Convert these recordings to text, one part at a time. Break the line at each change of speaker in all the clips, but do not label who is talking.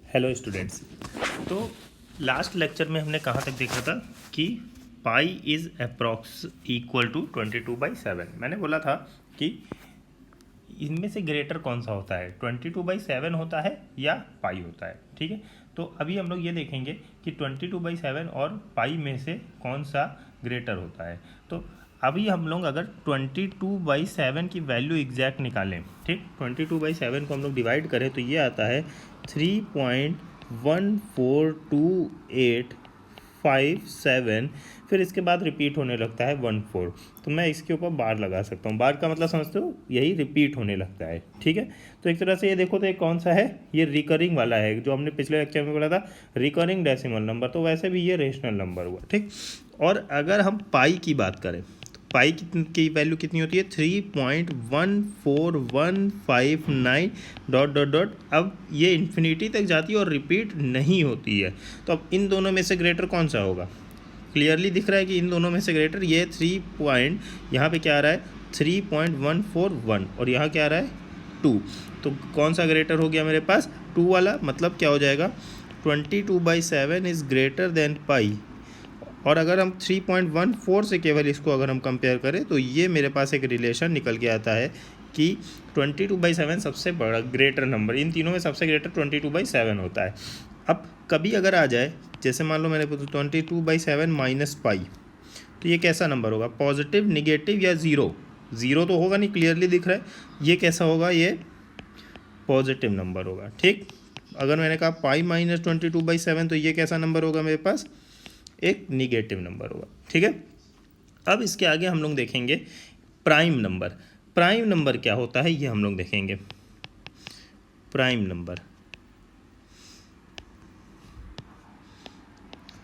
Hello students. तो last lecture में हमने कहाँ तक देखा था कि पाई इज़ अप्रॉक्स इक्वल टू 22/7। मैंने बोला था कि इनमें से ग्रेटर कौन सा होता है, 22/7 होता है या पाई होता है। ठीक है, तो अभी हम लोग ये देखेंगे कि 22/7 और पाई में से कौन सा ग्रेटर होता है। तो अभी हम लोग अगर 22/7 की वैल्यू एग्जैक्ट निकालें, ठीक, 22/7 को हम लोग डिवाइड करें तो ये आता है 3.142857, फिर इसके बाद रिपीट होने लगता है 14। तो मैं इसके ऊपर बार लगा सकता हूँ। बार का मतलब समझते हो, यही रिपीट होने लगता है। ठीक है, तो एक तरह से ये देखो तो ये कौन सा है, ये रिकरिंग वाला है, जो हमने पिछले लेक्चर में बोला था रिकरिंग डेसिमल नंबर। तो वैसे भी ये रेशनल नंबर हुआ। ठीक, और अगर हम पाई की बात करें तो पाई की वैल्यू कितनी होती है, 3.14159 डॉट डॉट डॉट। अब ये इन्फिनिटी तक जाती है और रिपीट नहीं होती है। तो अब इन दोनों में से ग्रेटर कौन सा होगा? क्लियरली दिख रहा है कि इन दोनों में से ग्रेटर ये 3 पॉइंट, यहाँ पे क्या आ रहा है 3.141 और यहाँ क्या आ रहा है 2। तो कौन सा ग्रेटर हो गया मेरे पास? 2 वाला। मतलब क्या हो जाएगा, 22/7 इज़ ग्रेटर देन पाई। और अगर हम 3.14 से केवल इसको अगर हम कंपेयर करें तो ये मेरे पास एक रिलेशन निकल के आता है कि 22/7 सबसे बड़ा ग्रेटर नंबर, इन तीनों में सबसे ग्रेटर 22/7 होता है। अब कभी अगर आ जाए, जैसे मान लो मैंने पूछा 22/7 माइनस पाई, तो ये कैसा नंबर होगा? पॉजिटिव, निगेटिव या ज़ीरो? ज़ीरो तो होगा नहीं, क्लियरली दिख रहा है। ये कैसा होगा? ये पॉजिटिव नंबर होगा। ठीक, अगर मैंने कहा पाई माइनस 22/7 तो ये कैसा नंबर होगा मेरे पास? एक निगेटिव नंबर होगा। ठीक है, अब इसके आगे हम लोग देखेंगे प्राइम नंबर। प्राइम नंबर क्या होता है ये हम लोग देखेंगे। प्राइम नंबर,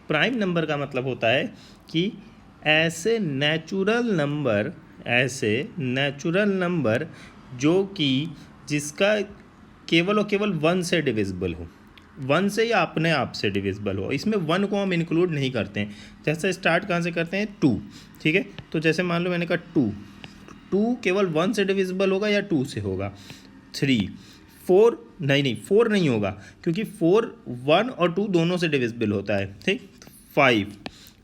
प्राइम नंबर का मतलब होता है कि ऐसे नेचुरल नंबर जो कि जिसका केवल और केवल 1 से डिविजिबल हो, 1 से या अपने आप से डिविजिबल हो। इसमें 1 को हम इंक्लूड नहीं करते हैं। जैसे स्टार्ट कहाँ से करते हैं? 2। ठीक है, तो जैसे मान लो मैंने कहा 2 केवल 1 से डिविजिबल होगा या 2 से होगा? 3, 4 नहीं 4 नहीं होगा, क्योंकि 4 1 और 2 दोनों से डिविजिबल होता है। ठीक, 5,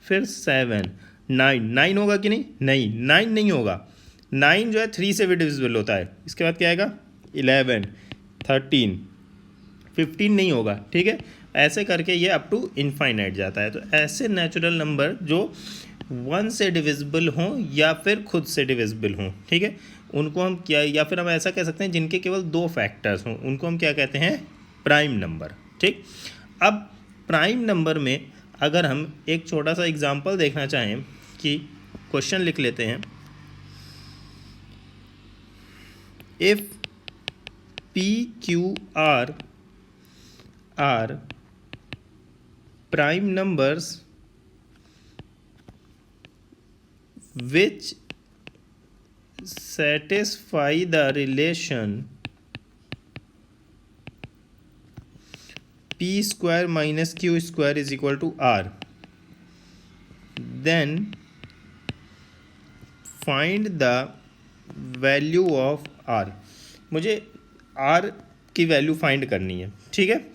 फिर 7, 9 होगा कि नहीं? 9 नहीं होगा। 9 जो है 3 से भी डिविजिबल होता है। इसके बाद क्या आएगा? 11, 13, 15 नहीं होगा। ठीक है, ऐसे करके ये अप टू इनफाइनाइट जाता है। तो ऐसे नेचुरल नंबर जो 1 से डिविजिबल हों या फिर खुद से डिविजिबल हों, ठीक है, उनको हम क्या, या फिर हम ऐसा कह सकते हैं जिनके केवल 2 फैक्टर्स हों, उनको हम क्या कहते हैं? Prime number. ठीक, अब प्राइम नंबर में अगर हम एक छोटा सा एग्जांपल देखना चाहें कि क्वेश्चन लिख लेते हैं, if PQR are prime numbers which satisfy the relation P square minus Q square is equal to R, then find the value of R। मुझे R की वैल्यू फाइंड करनी है। ठीक है,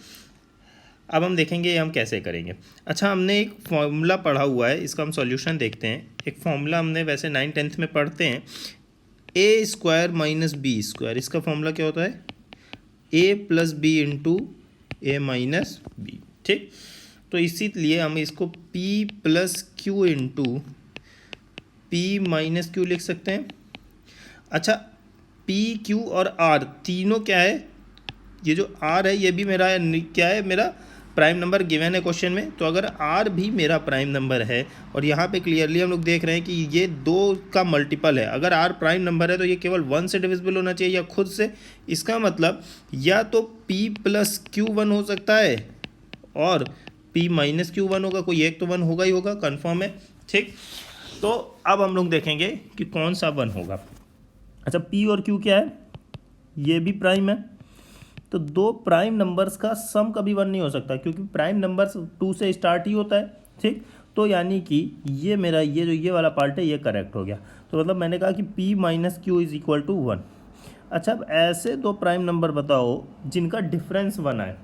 अब हम देखेंगे हम कैसे करेंगे। अच्छा, हमने एक फॉर्मूला पढ़ा हुआ है, इसका हम सॉल्यूशन देखते हैं। एक फॉर्मूला हमने वैसे 9th में पढ़ते हैं, ए स्क्वायर माइनस बी स्क्वायर। इसका फॉर्मूला क्या होता है? ए प्लस बी इंटू ए माइनस बी। ठीक, तो इसीलिए हम इसको P plus Q into P minus Q लिख सकते हैं। अच्छा, पी क्यू और आर तीनों क्या है? ये जो आर है ये भी मेरा क्या है? मेरा प्राइम नंबर गिवन है क्वेश्चन में। तो अगर आर भी मेरा प्राइम नंबर है और यहाँ पे क्लियरली हम लोग देख रहे हैं कि ये 2 का मल्टीपल है, अगर आर प्राइम नंबर है तो ये केवल 1 से डिविजिबल होना चाहिए या खुद से। इसका मतलब या तो p प्लस क्यू 1 हो सकता है और p माइनस क्यू 1 होगा, कोई एक तो 1 होगा ही होगा, कन्फर्म है। ठीक, तो अब हम लोग देखेंगे कि कौन सा 1 होगा। अच्छा, p और q क्या है? ये भी प्राइम है। तो 2 प्राइम नंबर्स का सम कभी 1 नहीं हो सकता, क्योंकि प्राइम नंबर्स 2 से स्टार्ट ही होता है। ठीक, तो यानी कि ये मेरा ये जो ये वाला पार्ट है ये करेक्ट हो गया। तो मतलब मैंने कहा कि p minus Q is equal to 1। अच्छा, अब ऐसे 2 प्राइम नंबर बताओ जिनका डिफरेंस 1 आए।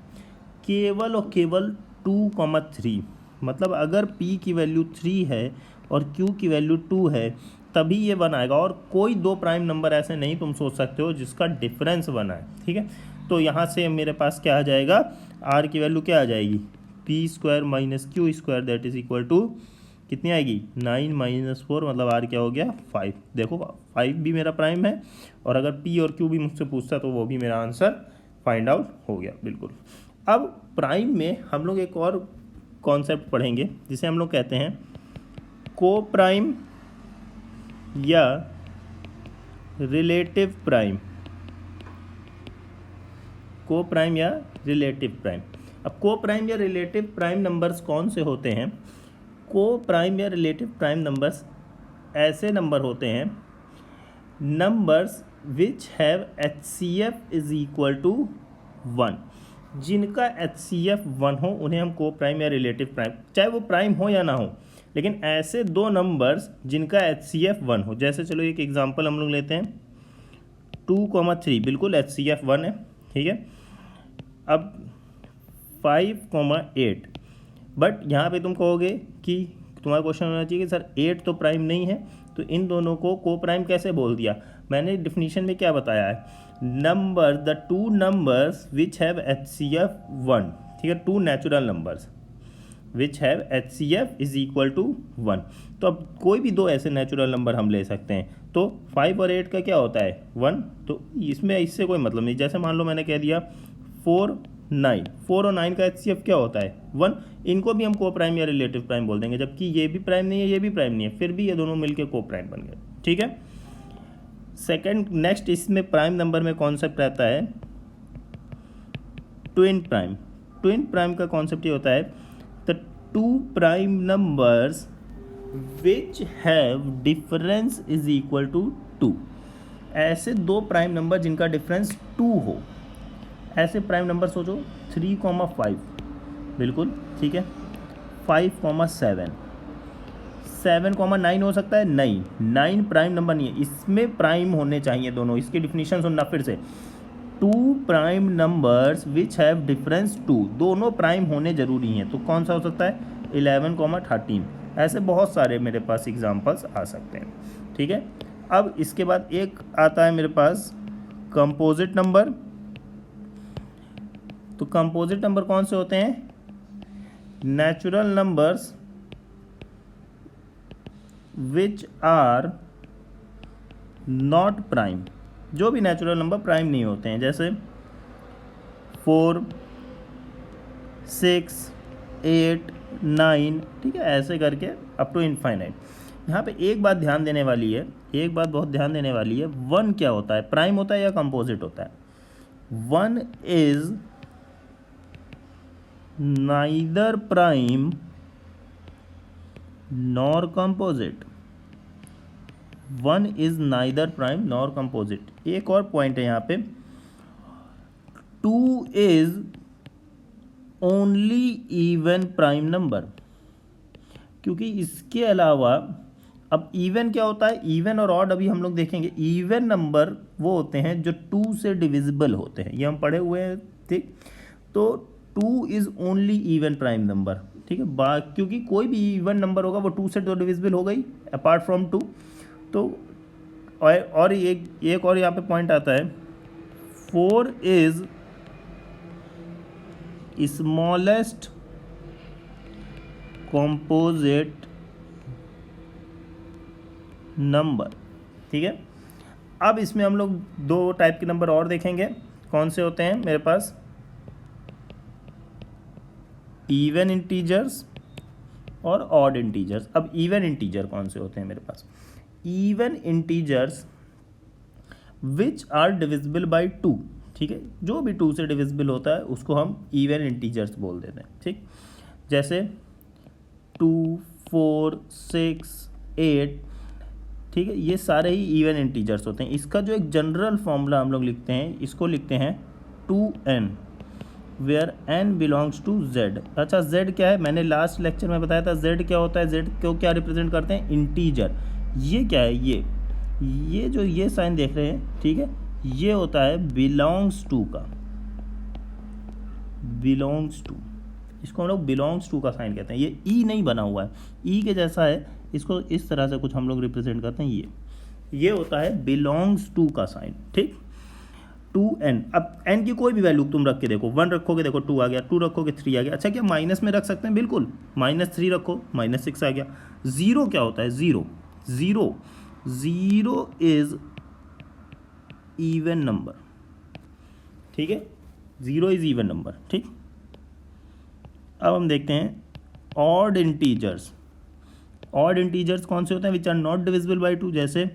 केवल और केवल 2,3, मतलब अगर p की वैल्यू 3 है और q की वैल्यू 2 है तभी ये 1 आएगा, और कोई दो प्राइम नंबर ऐसे नहीं तुम सोच सकते हो जिसका डिफरेंस 1 आए, ठीक है। तो यहाँ से मेरे पास क्या आ जाएगा, r की वैल्यू क्या आ जाएगी, p square minus Q square that is equal to कितनी आएगी, 9 माइनस 4, मतलब r क्या हो गया 5। देखो 5 भी मेरा प्राइम है, और अगर p और q भी मुझसे पूछता तो वो भी मेरा आंसर फाइंड आउट हो गया बिल्कुल। अब प्राइम में हम लोग एक और कॉन्सेप्ट पढ़ेंगे जिसे हम लोग कहते हैं को प्राइम या रिलेटिव प्राइम। को प्राइम या रिलेटिव प्राइम। अब को प्राइम या रिलेटिव प्राइम नंबर्स कौन से होते हैं, को प्राइम या रिलेटिव प्राइम नंबर्स ऐसे नंबर होते हैं, numbers which have HCF is equal to 1, जिनका HCF 1 हो उन्हें हम को प्राइम या रिलेटिव प्राइम, चाहे वो प्राइम हो या ना हो, लेकिन ऐसे दो नंबर्स जिनका HCF 1 हो। जैसे चलो एक एग्जांपल हम लोग लेते हैं, 2,3 बिल्कुल HCF 1 है, ठीक है। अब 5,8, बट यहाँ पे तुम कहोगे कि तुम्हारा क्वेश्चन होना चाहिए कि सर 8 तो प्राइम नहीं है, तो इन दोनों को प्राइम कैसे बोल दिया। मैंने डिफिनीशन में क्या बताया है, number the two numbers which have HCF 1, ठीक है, two natural numbers which have HCF is equal to 1। तो अब कोई भी दो ऐसे नेचुरल नंबर हम ले सकते हैं, तो 5 और 8 का क्या होता है 1, तो इसमें इससे कोई मतलब नहीं। जैसे मान लो मैंने कह दिया 4, 9, 4 और 9 का HCF क्या होता है 1, इनको भी हम को प्राइम या रिलेटिव प्राइम बोल देंगे, जबकि ये भी प्राइम नहीं है ये भी प्राइम नहीं है, फिर भी ये दोनों मिलके को प्राइम बन गए, ठीक है। सेकंड नेक्स्ट इसमें प्राइम नंबर में कॉन्सेप्ट रहता है ट्विन प्राइम। ट्विन प्राइम का कॉन्सेप्ट ये होता है the two prime numbers which have difference is equal to 2, ऐसे दो प्राइम नंबर जिनका डिफरेंस 2 हो, ऐसे प्राइम नंबर सोचो 3,5 बिल्कुल ठीक है, 5,7, 7,9 हो सकता है, नहीं 9 प्राइम नंबर नहीं है, इसमें प्राइम होने चाहिए दोनों। इसकी डिफिनीशन सुनना फिर से, two prime numbers which have difference 2, दोनों प्राइम होने जरूरी हैं, तो कौन सा हो सकता है 11,13। ऐसे बहुत सारे मेरे पास एग्जांपल्स आ सकते हैं, ठीक है। अब इसके बाद एक आता है मेरे पास कंपोजिट नंबर। तो कंपोजिट नंबर कौन से होते हैं, natural numbers which are not prime, जो भी नेचुरल नंबर प्राइम नहीं होते हैं, जैसे 4, 6, 8, 9, ठीक है, ऐसे करके अप टू इनफाइनाइट। यहाँ पे एक बात ध्यान देने वाली है, एक बात बहुत ध्यान देने वाली है, 1 क्या होता है, प्राइम होता है या कंपोजिट होता है। 1 is neither prime nor composite, 1 is neither prime nor composite. एक और पॉइंट है यहाँ पे, 2 is only even prime number, क्योंकि इसके अलावा अब इवन क्या होता है, इवन और ऑड अभी हम लोग देखेंगे। इवन नंबर वो होते हैं जो 2 से डिविजिबल होते हैं, ये हम पढ़े हुए हैं, ठीक। तो 2 is only even prime number, ठीक है, क्योंकि कोई भी इवन नंबर होगा वो 2 से तो डिविजिबल हो गई अपार्ट फ्रॉम 2। तो और एक और यहाँ पे पॉइंट आता है, 4 इज स्मॉलेस्ट कॉम्पोजिट नंबर, ठीक है। अब इसमें हम लोग दो टाइप के नंबर और देखेंगे, कौन से होते हैं मेरे पास, इवन इंटीजर्स और ऑड इंटीजर्स। अब इवन इंटीजर कौन से होते हैं मेरे पास, even integers which are divisible by 2, ठीक है, जो भी 2 से डिविजिबल होता है उसको हम इवन इंटीजर्स बोल देते हैं, ठीक। जैसे 2, 4, 6, 8, ठीक है, ये सारे ही इवन इंटीजर्स होते हैं। इसका जो एक जनरल फॉर्मूला हम लोग लिखते हैं, इसको लिखते हैं 2n where n belongs to z। अच्छा z क्या है, मैंने लास्ट लेक्चर में बताया था z क्या होता है, z को क्या रिप्रेजेंट करते हैं, इंटीजर। ये क्या है, ये जो ये साइन देख रहे हैं, ठीक है, ये होता है बिलोंग्स टू का, बिलोंग्स टू, इसको हम लोग बिलोंग्स टू का साइन कहते हैं। ये ई नहीं बना हुआ है, ई के जैसा है, इसको इस तरह से कुछ हम लोग रिप्रेजेंट करते हैं। ये होता है बिलोंग्स टू का साइन, ठीक। टू एन, अब एन की कोई भी वैल्यू तुम रख के देखो, 1 रखोगे देखो 2 आ गया, 2 रखोगे 3 आ गया। अच्छा क्या माइनस में रख सकते हैं? बिल्कुल, -3 रखो -6 आ गया। ज़ीरो क्या होता है? Zero, zero is even number, ठीक है, ज़ीरो इज इवन नंबर, ठीक। अब हम देखते हैं ऑड इंटीजर्स। ऑड इंटीजर्स कौन से होते हैं? Which are not divisible by 2, जैसे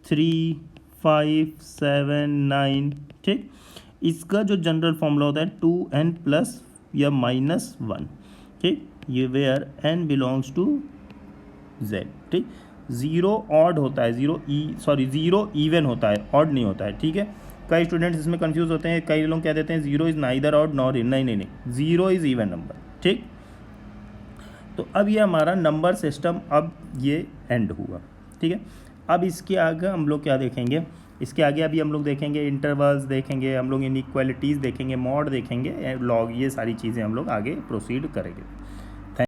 3, 5, 7, 9, ठीक। इसका जो जनरल फॉर्मूला होता है 2n प्लस या -1, ठीक। ये where n belongs to z, ठीक। ज़ीरो ऑड होता है, ज़ीरो इवन होता है, ऑड नहीं होता है, ठीक है। कई स्टूडेंट्स इसमें कंफ्यूज होते हैं, कई लोग कह देते हैं zero is neither odd nor even. नहीं, ज़ीरो इज़ इवन नंबर, ठीक। तो अब ये हमारा नंबर सिस्टम अब ये एंड हुआ, ठीक है। अब इसके आगे हम लोग क्या देखेंगे? इसके आगे अभी हम लोग देखेंगे इंटरवल्स, देखेंगे हम लोग इनइक्वालिटीज़, देखेंगे मॉड, देखेंगे लॉग, ये सारी चीज़ें हम लोग आगे प्रोसीड करेंगे।